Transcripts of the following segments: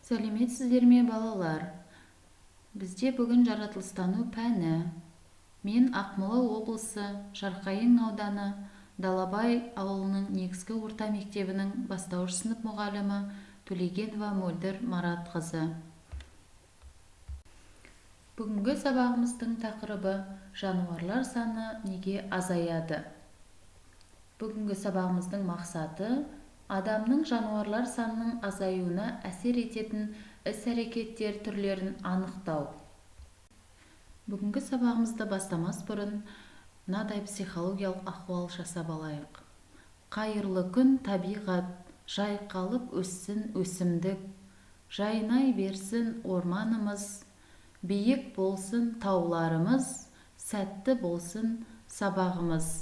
Сәлеметсіздер ме балалар? Бізде бүгін жаратылыстану пәні. Мен Ақмола облысы Жарқайың ауданы Далабай ауылының негізгі орта мектебінің бастауыш сынып мұғалімі Төлегенова Мөлдір Маратқызы. Бүгінгі сабағымыздың тақырыбы жануарлар саны неге азаяды? Бүгінгі сабағымыздың мақсаты адамның жануарлар санының азаюына әсер ететін іс-әрекеттер түрлерін анықтау. Бүгінгі сабағымызды бастамас бұрын мынадай психологиялық ахуал жасап алайық. Қайырлы күн табиғат, жайқалып өссін өсімдік, жайнай берсін орманымыз, биік болсын тауларымыз, сәтті болсын сабағымыз.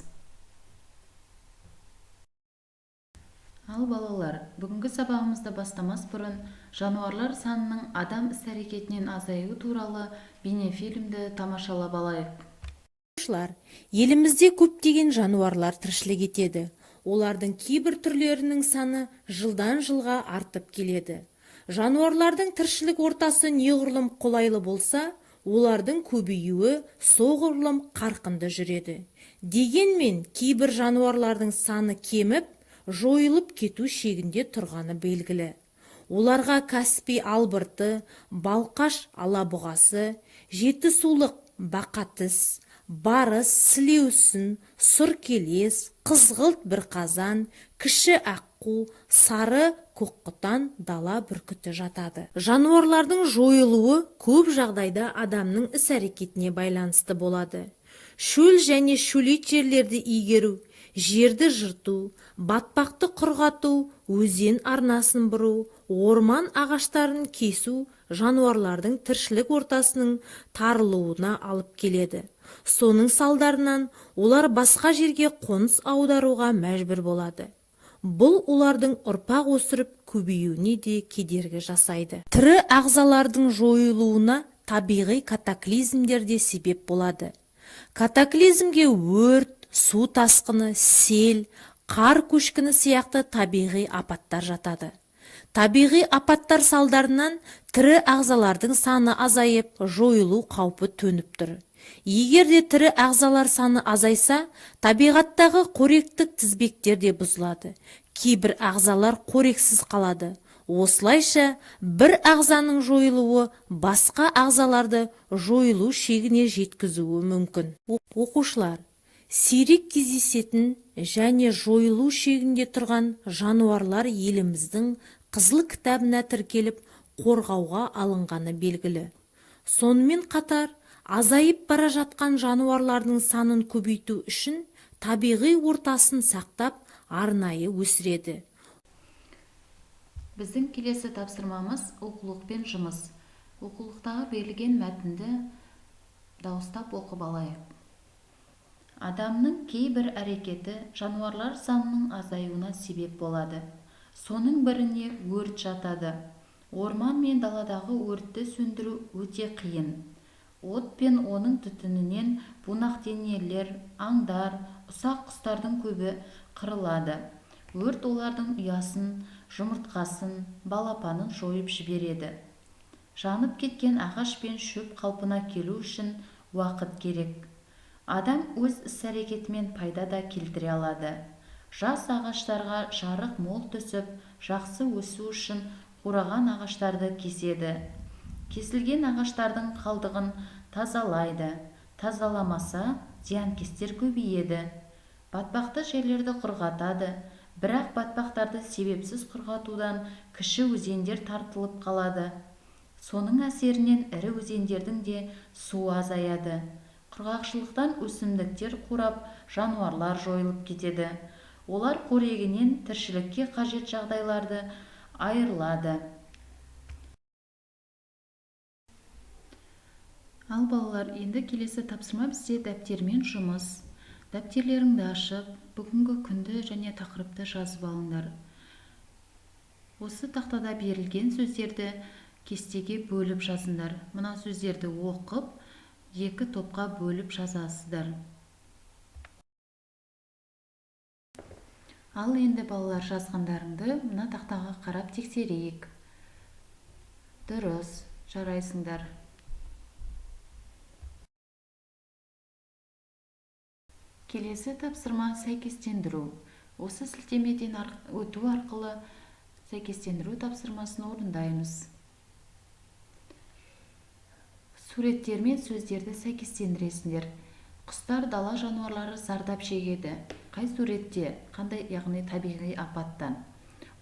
Ал балалар, бүгінгі сабағымызды бастамас бұрын жануарлар санының адам іс-әрекетінен азаю туралы бейнефильмді тамашалап алайық. Елімізде көптеген жануарлар тіршілік етеді. Олардың кейбір түрлерінің саны жылдан жылға артып келеді. Жануарлардың тіршілік ортасы неғұрлым қолайлы болса, олардың көбеюі соғұрлым қарқынды жүреді. Дегенмен, кейбір жануарлардың саны кеміп, жойылып кету шегінде тұрғаны белгілі. Оларға Каспий албырты, балқаш алабұғасы, жетісулық бақатіс, барыс, сілеусін, сұркелес, қызғылт бірқазан, кіші аққу, сары көкқұтан, дала бүркіті жатады. Жануарлардың жойылуы көп жағдайда адамның іс-әрекетіне байланысты болады. Шөл және шөлейт жерлерді игеру, жерді жырту, батпақты құрғату, өзен арнасын бұру, орман ағаштарын кесу жануарлардың тіршілік ортасының тарылуына алып келеді. Соның салдарынан олар басқа жерге қоныс аударуға мәжбүр болады. Бұл олардың ұрпақ өсіріп көбеюіне де кедергі жасайды. Тірі ағзалардың жойылуына табиғи катаклизмдер де себеп болады. Катаклизмге өрт, су тасқыны, сел, қар көшкіні сияқты табиғи апаттар жатады. Табиғи апаттар салдарынан тірі ағзалардың саны азайып, жойылу қаупі төніп тұр. Егер де тірі ағзалар саны азайса, табиғаттағы қоректік тізбектер де бұзылады. Кейбір ағзалар қорексіз қалады. Осылайша, бір ағзаның жойылуы басқа ағзаларды жойылу шегіне жеткізуі мүмкін. Оқушылар, сирек кездесетін және жойылу шегінде тұрған жануарлар еліміздің қызыл кітабына тіркеліп қорғауға алынғаны белгілі. Сонымен қатар, азайып бара жатқан жануарлардың санын көбейту үшін табиғи ортасын сақтап, арнайы өсіреді. Біздің келесі тапсырмамыз оқулықпен жұмыс. Оқулықтағы берілген мәтінді дауыстап оқып алайық. Адамның кейбір әрекеті жануарлар санының азаюына себеп болады. Соның біріне өрт жатады. Орман мен даладағы өртті сөндіру өте қиын. От пен оның түтінінен бунақденелер, аңдар, ұсақ құстардың көбі қырылады. Өрт олардың ұясын, жұмыртқасын, балапанын жойып жібереді. Жанып кеткен ағаш пен шөп қалпына келу үшін уақыт керек. Адам өз іс-әрекетімен пайда да келтіре алады. Жас ағаштарға жарық мол түсіп, жақсы өсу үшін қураған ағаштарды кеседі. Кесілген ағаштардың қалдығын тазалайды. Тазаламаса, зиянкестер көбейеді. Батпақты жерлерді құрғатады. Бірақ батпақтарды себепсіз құрғатудан кіші өзендер тартылып қалады. Соның әсерінен ірі өзендердің де суы азаяды. Құрғақшылықтан өсімдіктер қурап, жануарлар жойылып кетеді. Олар қорегінен тіршілікке қажет жағдайларды айырылады. Ал балалар, енді келесі тапсырма бізде дәптермен жұмыс. Дәптерлеріңді ашып, бүгінгі күнді және тақырыпты жазып алыңдар. Осы тақтада берілген сөздерді кестеге бөліп жазыңдар. Мына сөздерді оқып, екі топқа бөліп жазасыздар. Ал енді балалар, жазғандарыңды мына тақтаға қарап тексерейік. Дұрыс, жарайсыңдар. Келесі тапсырма сәйкестендіру. Осы сілтемеден өту арқылы сәйкестендіру тапсырмасын орындаймыз. Суреттер мен сөздерді сәйкестендіресіңдер. Құстар, дала жануарлары зардап шегеді. Қай суретте? Қандай, яғни табиғи апаттан.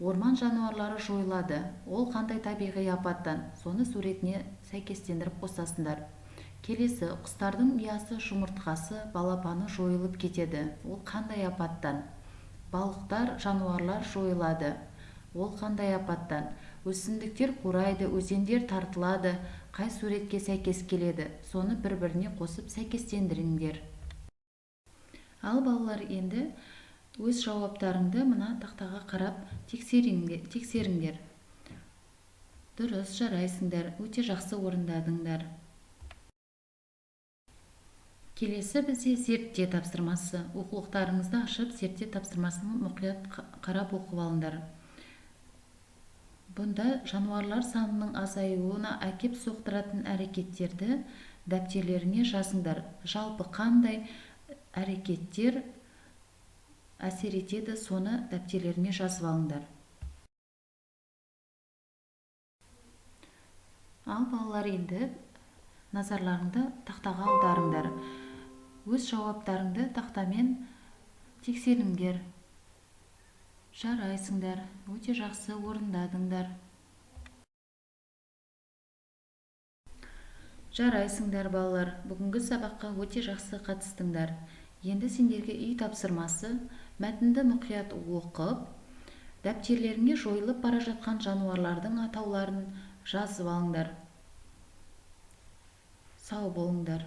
Орман жануарлары жойылады. Ол қандай табиғи апаттан? Соны суретіне сәйкестендіріп қосасыңдар. Келесі, құстардың ұясы, жұмыртқасы, балапаны жойылып кетеді. Ол қандай апаттан? Балықтар, жануарлар жойылады. Ол қандай апаттан? Өсімдіктер қурайды, өзендер тартылады. Қай суретке сәйкес келеді? Соны бір-біріне қосып сәйкестендіріңдер. Ал балалар, енді өз жауаптарыңды мына тақтаға қарап тексеріңдер. Дұрыс, жарайсыңдар, өте жақсы орындадыңдар. Келесі бізде зертте тапсырмасы. Оқулықтарыңызды ашып, зертте тапсырмасын мұқият қарап оқып алыңдар. Бұнда жануарлар санының азаюына әкеп соқтыратын әрекеттерді дәптерлеріне жазыңдар. Жалпы қандай әрекеттер әсер етеді, соны дәптерлеріне жазып алыңдар. Ал балалар, енді назарларыңды тақтаға аударыңдар. Өз жауаптарыңды тақтамен тексеріңдер. Жарайсыңдар, өте жақсы орындадыңдар. Жарайсыңдар балалар, бүгінгі сабаққа өте жақсы қатыстыңдар. Енді сендерге үй тапсырмасы, мәтінді мұқият оқып, дәптерлеріңе жойылып бара жатқан жануарлардың атауларын жазып алыңдар. Сау болыңдар.